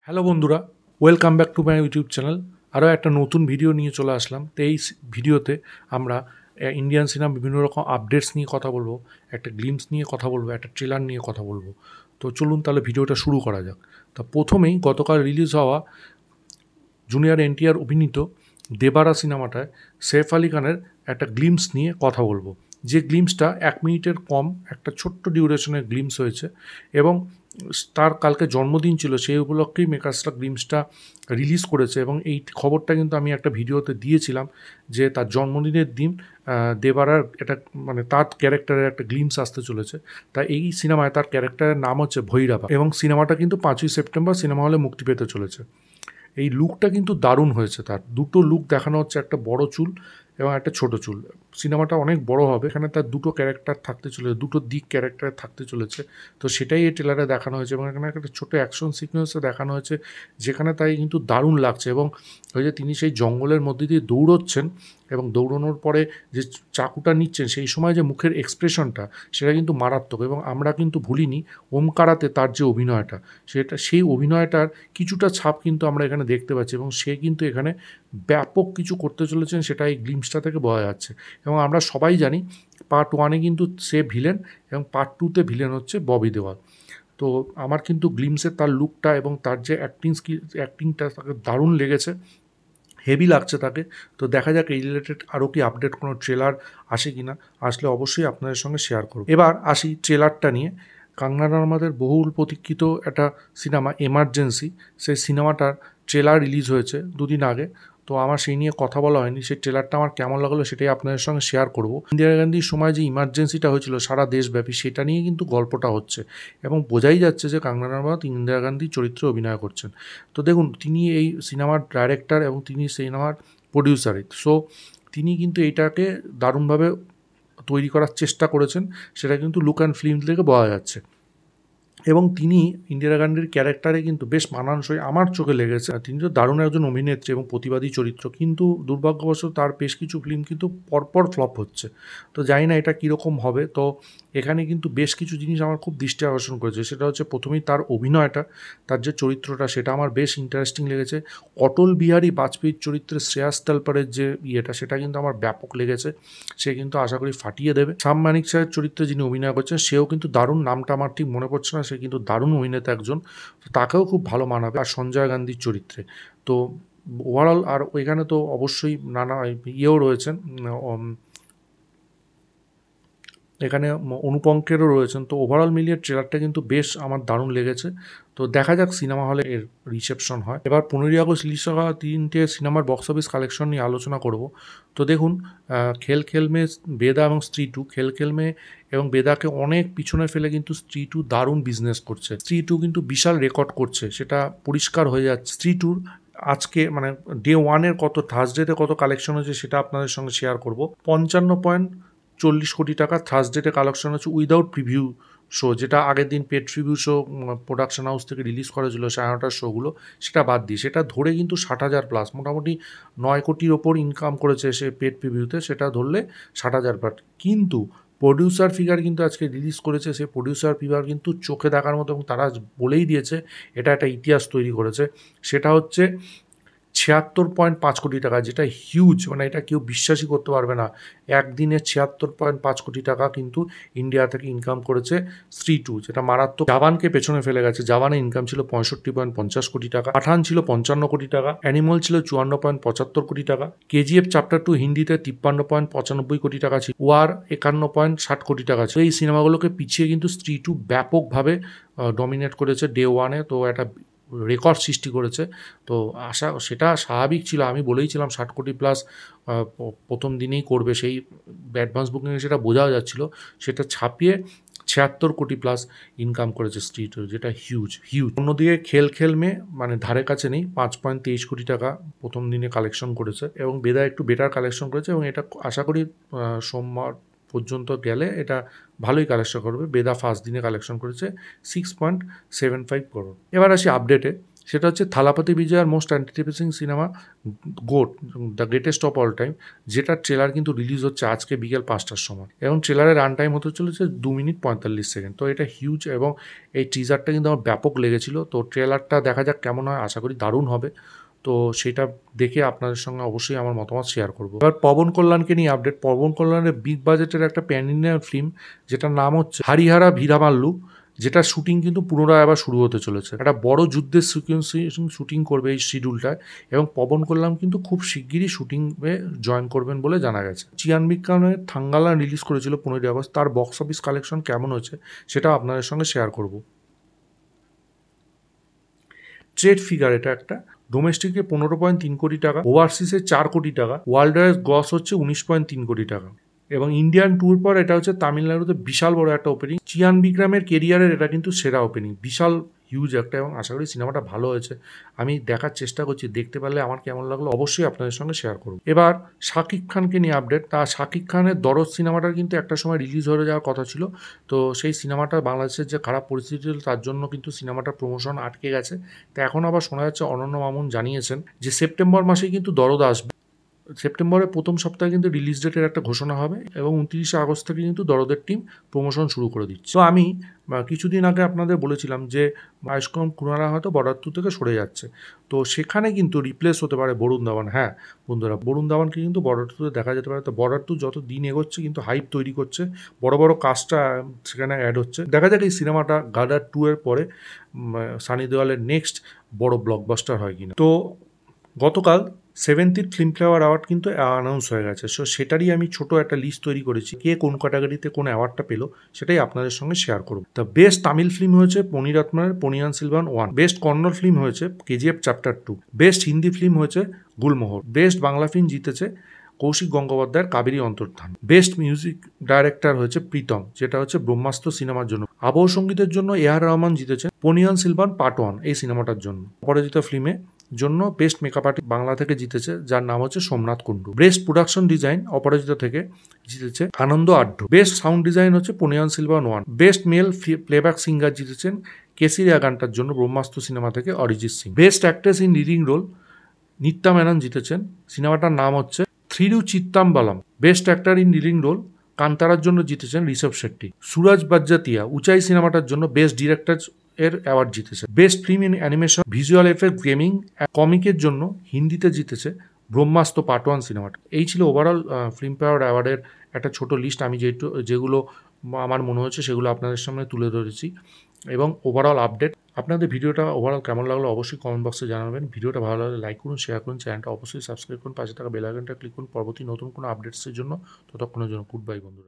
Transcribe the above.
Hello বন্ধুরা, welcome back to my YouTube channel. আরও একটা নতুন ভিডিও নিয়ে চলে আসলাম। তো এই ভিডিওতে আমরা ইন্ডিয়ান সিনেমা বিভিন্ন রকম আপডেটস নিয়ে কথা বলবো, একটা গ্লিমস নিয়ে কথা বলবো, একটা ট্রেলার নিয়ে কথা বলবো। তো চলুন তাহলে ভিডিওটা শুরু করা যাক। তা প্রথমেই গতকাল রিলিজ হওয়া জুনিয়র এনটিআর অভিনীত দেবারা সিনেমাটায় সৈফ আলি খানের একটা গ্লিমস নিয়ে কথা বলবো, যে গ্লিমসটা 1 মিনিটের কম, একটা ছোট্ট ডিউরেশনের গ্লিমস হয়েছে এবং তার কালকে জন্মদিন ছিল, সেই উপলক্ষেই মেকার্সরা গ্লিমসটা রিলিজ করেছে। এবং এই খবরটা কিন্তু আমি একটা ভিডিওতে দিয়েছিলাম যে তার জন্মদিনের দিন দেবারার এটা মানে তার ক্যারেক্টারের একটা গ্লিমস আসতে চলেছে। তাই এই সিনেমায় তার ক্যারেক্টারের নাম হচ্ছে ভৈরবা এবং সিনেমাটা কিন্তু 5ই সেপ্টেম্বর সিনেমা হলে মুক্তি পেতে চলেছে। এই লুকটা কিন্তু দারুণ হয়েছে। তার দুটো লুক দেখানো হচ্ছে, একটা বড় চুল এবং একটা ছোট চুল। সিনেমাটা অনেক বড় হবে, এখানে তার দুটো ক্যারেক্টার থাকতে চলেছে, দুটো দিক ক্যারেক্টার থাকতে চলেছে। তো সেটাই এই ট্রেলারে দেখানো হয়েছে এবং এখানে একটা ছোটো অ্যাকশন সিকোয়েন্সে দেখানো হয়েছে, যেখানে তাই কিন্তু দারুণ লাগছে। এবং ওই যে তিনি সেই জঙ্গলের মধ্যে দিয়ে দৌড়চ্ছেন এবং দৌড়ানোর পরে যে চাকুটা নিচ্ছেন, সেই সময় যে মুখের এক্সপ্রেশনটা, সেটা কিন্তু মারাত্মক। এবং আমরা কিন্তু ভুলিনি ওমকারাতে তার যে অভিনয়টা, সেই অভিনয়টার কিছুটা ছাপ কিন্তু আমরা এখানে দেখতে পাচ্ছি এবং সে কিন্তু এখানে ব্যাপক কিছু করতে চলেছেন, সেটা এই গ্লিমসটা থেকে বোঝা যাচ্ছে। এবং আমরা সবাই জানি পার্ট 1-এ কিন্তু সে ভিলেন এবং পার্ট 2-তে ভিলেন হচ্ছে ববি দেওয়াল। তো আমার কিন্তু গ্লিমসের তার লুকটা এবং তার যে অ্যাক্টিংটা তাকে দারুণ লেগেছে, হেভি লাগছে তাকে। তো দেখা যাক এই রিলেটেড আরও কি আপডেট কোনো ট্রেলার আসে কি না, আসলে অবশ্যই আপনাদের সঙ্গে শেয়ার করব। এবার আসি ট্রেলারটা নিয়ে। কাঙ্গনা রানাওয়াতের বহুল প্রতীক্ষিত একটা সিনেমা এমার্জেন্সি, সেই সিনেমাটার ট্রেলার রিলিজ হয়েছে দুদিন আগে। তো আমার সেই নিয়ে কথা বলা হয়নি, সেই ট্রেলারটা আমার কেমন লাগলো সেটাই আপনাদের সঙ্গে শেয়ার করব। ইন্দিরা গান্ধীর সময় যে ইমার্জেন্সিটা হয়েছিল সারা দেশব্যাপী, সেটা নিয়ে কিন্তু গল্পটা হচ্ছে এবং বোঝাই যাচ্ছে যে কাঙ্গনা রানাওয়াত ইন্দিরা গান্ধীর চরিত্রে অভিনয় করছেন। তো দেখুন, তিনি এই সিনেমার ডাইরেক্টর এবং তিনি সিনেমার প্রডিউসারই। সো তিনি কিন্তু এইটাকে দারুণভাবে তৈরি করার চেষ্টা করেছেন, সেটা কিন্তু লুক অ্যান্ড ফিল্ম থেকে বোঝা যাচ্ছে। এবং তিনি ইন্দিরা গান্ধীর ক্যারেক্টারে কিন্তু বেশ মানানসই আমার চোখে লেগেছে। তিনি তো দারুণ একজন অভিনেত্রী এবং প্রতিবাদী চরিত্র, কিন্তু দুর্ভাগ্যবশত তার বেশ কিছু ফিল্ম কিন্তু পরপর ফ্লপ হচ্ছে। তো জানি না এটা কীরকম হবে। তো এখানে কিন্তু বেশ কিছু জিনিস আমার খুব দৃষ্টি আকর্ষণ করেছে। সেটা হচ্ছে প্রথমেই তার অভিনয়টা, তার যে চরিত্রটা, সেটা আমার বেশ ইন্টারেস্টিং লেগেছে। অটল বিহারী বাজপেয়ীর চরিত্রে শ্রেয়াস তালপারের যে ইয়েটা, সেটা কিন্তু আমার ব্যাপক লেগেছে। সে কিন্তু আশা করি ফাটিয়ে দেবে। সাম মানিক শাহের চরিত্রে যিনি অভিনয় করছেন, সেও কিন্তু দারুণ, নামটা আমার ঠিক মনে পড়ছে না, সে কিন্তু দারুণ অভিনেতা একজন, তাকেও খুব ভালো মানাবে। আর সঞ্জয় গান্ধীর চরিত্রে তো ওভারঅল, আর ওইখানে তো অবশ্যই নানা ইয়েও রয়েছেন, এখানে অনুপঙ্কেরও রয়েছেন। তো ওভারঅল মিলিয়ে ট্রেলারটা কিন্তু বেশ আমার দারুণ লেগেছে। তো দেখা যাক সিনেমা হলে এর রিসেপশন হয়। এবার 15ই আগস্ট রিলিজ হওয়া 3টে সিনেমার বক্স অফিস কালেকশন নিয়ে আলোচনা করব। তো দেখুন, খেল খেল মে, বেদা এবং স্ত্রী 2, খেল খেল মে এবং বেদাকে অনেক পিছনে ফেলে কিন্তু স্ত্রী 2 দারুণ বিজনেস করছে। স্ত্রী 2 কিন্তু বিশাল রেকর্ড করছে, সেটা পরিষ্কার হয়ে যাচ্ছে। স্ত্রী 2 আজকে মানে ডে 1-এর কত, থার্সডেতে কত কালেকশন হয়েছে সেটা আপনাদের সঙ্গে শেয়ার করব। 55.40 কোটি টাকা থার্সডেতে কালেকশন হচ্ছে উইদাউট প্রিভিউ শো, যেটা আগের দিন paid preview show production house থেকে রিলিজ করেছিল 9:30টার শোগুলো, সেটা বাদ দিয়ে সেটা ধরে কিন্তু 60,000 প্লাস, মোটামুটি 9 কোটির ওপর ইনকাম করেছে সে পেড প্রিভিউতে, সেটা ধরলে 60,000 প্লাস। কিন্তু প্রডিউসার ফিগার কিন্তু আজকে রিলিজ করেছে, সেই প্রডিউসার ফিগার কিন্তু চোখে দেখার মতো এবং তারা বলেই দিয়েছে এটা একটা ইতিহাস তৈরি করেছে। সেটা হচ্ছে 76.5 কোটি টাকা, যেটা হিউজ, মানে এটা কেউ বিশ্বাসই করতে পারবে না। একদিনে 76.5 কোটি টাকা কিন্তু ইন্ডিয়া থেকে ইনকাম করেছে স্ত্রী 2, যেটা মারাত্মক। জাবানকে পেছনে ফেলে গেছে। জাবানের ইনকাম ছিল 65.50 কোটি টাকা, পাঠান ছিল 55 কোটি টাকা, অ্যানিমাল ছিল 54.75 কোটি টাকা, কেজিএফ চ্যাপ্টার 2 হিন্দিতে 53.95 কোটি টাকা ছিল, ওয়ার 51.60 কোটি টাকা ছিল। এই সিনেমাগুলোকে পিছিয়ে কিন্তু স্ত্রী 2 ব্যাপকভাবে ডমিনেট করেছে ডে 1-এ। তো একটা রেকর্ড সৃষ্টি করেছে। তো সেটা স্বাভাবিক ছিল, আমি বলেইছিলাম 60 কোটি প্লাস প্রথম দিনেই করবে, সেই অ্যাডভান্স বুকিংয়ে সেটা বোঝাও যাচ্ছিল। সেটা ছাপিয়ে 76 কোটি প্লাস ইনকাম করেছে স্ত্রী 2, যেটা হিউজ। অন্যদিকে খেল খেল মে মানে ধারে কাছে নেই, 5.23 কোটি টাকা প্রথম দিনে কালেকশন করেছে এবং বেদা একটু বেটার কালেকশন করেছে এবং এটা আশা করি সোমবার পর্যন্ত গেলে এটা ভালোই কালেকশন করবে। বেদা ফার্স্ট দিনে কালেকশন করেছে 6.75 করোড়। এবার আসি আপডেটে। সেটা হচ্ছে থালাপতি বিজয়ার most anticipating cinema GOAT, the greatest of all time, যেটার ট্রেলার কিন্তু রিলিজ হচ্ছে আজকে বিকেল 5টার সময়, এবং ট্রেলারের রান টাইম হতে চলেছে 2 মিনিট 45 সেকেন্ড। তো এটা হিউজ, এবং এই টিজারটা কিন্তু আমার ব্যাপক লেগেছিল। তো ট্রেলারটা দেখা যাক কেমন হয়, আশা করি দারুণ হবে। তো সেটা দেখে আপনাদের সঙ্গে অবশ্যই আমার মতামত শেয়ার করব। এবার পবন কল্যাণকে নিয়ে আপডেট। পবন কল্যাণের বিগ বাজেটের একটা প্যান ইন্ডিয়ান ফিল্ম, যেটার নাম হচ্ছে হারিহারা ভিরামাল্লু, যেটার শুটিং কিন্তু পুনরায় আবার শুরু হতে চলেছে। একটা বড় যুদ্ধের শুটিং করবে এই শিডিউলটায়, এবং পবন কল্যাণ কিন্তু খুব শিগগিরই শুটিংয়ে জয়েন করবেন বলে জানা গেছে। চিয়ান বিক্রমের থাঙ্গালা রিলিজ করেছিল 15ই আগস্ট, তার বক্স অফিস কালেকশন কেমন হয়েছে সেটা আপনাদের সঙ্গে শেয়ার করব। ট্রেড ফিগার, এটা একটা ডোমেস্টিকে 15.3 কোটি টাকা, ওভারসিসে 4 কোটি টাকা, ওয়ার্ল্ড ওয়াইড গ্রস হচ্ছে 19.3 কোটি টাকা, এবং ইন্ডিয়ান ট্যুর পর এটা হচ্ছে তামিলনাড়ুতে বিশাল বড় একটা ওপেনিং। চিয়ান বিক্রমের কেরিয়ারের এটা কিন্তু সেরা ওপেনিং, বিশাল হিউজ একটা, এবং আশা করি সিনেমাটা ভালো হয়েছে। আমি দেখার চেষ্টা করছি, দেখতে পারলে আমার কেমন লাগলো অবশ্যই আপনাদের সঙ্গে শেয়ার করব। এবার শাকিব খানকে নিয়ে আপডেট। তা শাকিব খানের দরদ সিনেমাটার কিন্তু একটা সময় রিলিজ হয়ে যাওয়ার কথা ছিল। তো সেই সিনেমাটা বাংলাদেশের যে খারাপ পরিস্থিতি ছিল তার জন্য কিন্তু সিনেমাটার প্রমোশন আটকে গেছে। তো এখন আবার শোনা যাচ্ছে, অনন্য মামুন জানিয়েছেন যে সেপ্টেম্বর মাসেই কিন্তু দরদ আসবে। সেপ্টেম্বরের প্রথম সপ্তাহে কিন্তু রিলিজ ডেটের একটা ঘোষণা হবে, এবং 29 আগস্ট থেকে কিন্তু দরদের টিম প্রমোশন শুরু করে দিচ্ছে। তো আমি কিছুদিন আগে আপনাদের বলেছিলাম যে আয়ুষ্মান খুরানা হয়তো বর্ডার 2 থেকে সরে যাচ্ছে। তো সেখানে কিন্তু রিপ্লেস হতে পারে বরুণ ধাওয়ান। হ্যাঁ বন্ধুরা, বরুণ ধাওয়ানকে কিন্তু বর্ডার 2-তে দেখা যেতে পারে। তো বর্ডার 2 যত দিন এগোচ্ছে কিন্তু হাইপ তৈরি করছে, বড় বড় কাজটা সেখানে অ্যাড হচ্ছে। দেখা যাক এই সিনেমাটা গাদার 2 এর পরে সানি দেওয়ালের নেক্সট বড় ব্লকবাস্টার হয় কিনা। তো গতকাল 70th ফিল্মফেয়ার অ্যাওয়ার্ড কিন্তু অ্যানাউন্স হয়ে গেছে। সো সেটারই আমি ছোট একটা লিস্ট তৈরি করেছি, কে কোন ক্যাটাগরিতে কোন অ্যাওয়ার্ডটা পেলো সেটাই আপনাদের সঙ্গে শেয়ার করব। দ্য বেস্ট তামিল ফিল্ম হয়েছে মণিরত্নের পনিয়ান সিলভান 1, বেস্ট কন্নড় ফিল্ম হয়েছে KGF chapter 2, best Hindi film হয়েছে গুলমোহর, বেস্ট বাংলা ফিল্ম জিতেছে কৌশিক গঙ্গোপাধ্যায়ের কাবেরী অন্তর্ধান, বেস্ট মিউজিক ডাইরেক্টর হয়েছে প্রীতম, যেটা হচ্ছে ব্রহ্মাস্ত্র সিনেমার জন্য, আবহ সঙ্গীতের জন্য এআর রহমান জিতেছেন পনিয়ান সিলভান পার্ট 1 এই সিনেমাটার জন্য। অপরাজিতা ফিল্মে জন্য বেস্ট মেকআপ আর্টিস্ট বাংলা থেকে জিতেছে, যার নাম হচ্ছে Somnath Kundu. Best production design Aparajita থেকে জিতেছে Anand Addu. Best sound design হচ্ছে Ponniyin Selvan 1। Best male playback singer জিতেছেন কেসিরিয়া গানটার জন্য ব্রহ্মাস্ত্র সিনেমা থেকে Arijit Singh. Best actress in leading role Nithya Menen জিতেছেন, সিনেমাটার নাম হচ্ছে Thiruchitrambalam. Best actor in leading role কান্তারার জন্য জিতেছেন ঋষভ শেট্টি। সুরজ বাজ্জাতিয়া উচাই সিনেমাটার জন্য বেস্ট ডিরেক্টর এর অ্যাওয়ার্ড জিতেছে। Best film in animation, visual effect, gaming, কমিকের জন্য হিন্দিতে জিতেছে ব্রহ্মাস্ত্র পার্ট 1 সিনেমাটা। এই ছিল ওভারঅল ফিল্মফেয়ার অ্যাওয়ার্ডের একটা ছোট লিস্ট। আমি যেগুলো আমার মনে হচ্ছে সেগুলো আপনাদের সামনে তুলে ধরেছি, এবং ওভারঅল আপডেট। আপনাদের ভিডিওটা ওভারঅল কেমন লাগলো অবশ্যই কমেন্ট বক্সে জানাবেন। ভিডিওটা ভালো লাগলে লাইক করুন, শেয়ার করুন, চ্যানেলটা অবশ্যই সাবস্ক্রাইব করুন, পাশে থাকা বেল আইকনটা ক্লিক করুন পরবর্তী নতুন কোনো আপডেটসের জন্য। ততক্ষণের জন্য গুড বাই বন্ধুরা।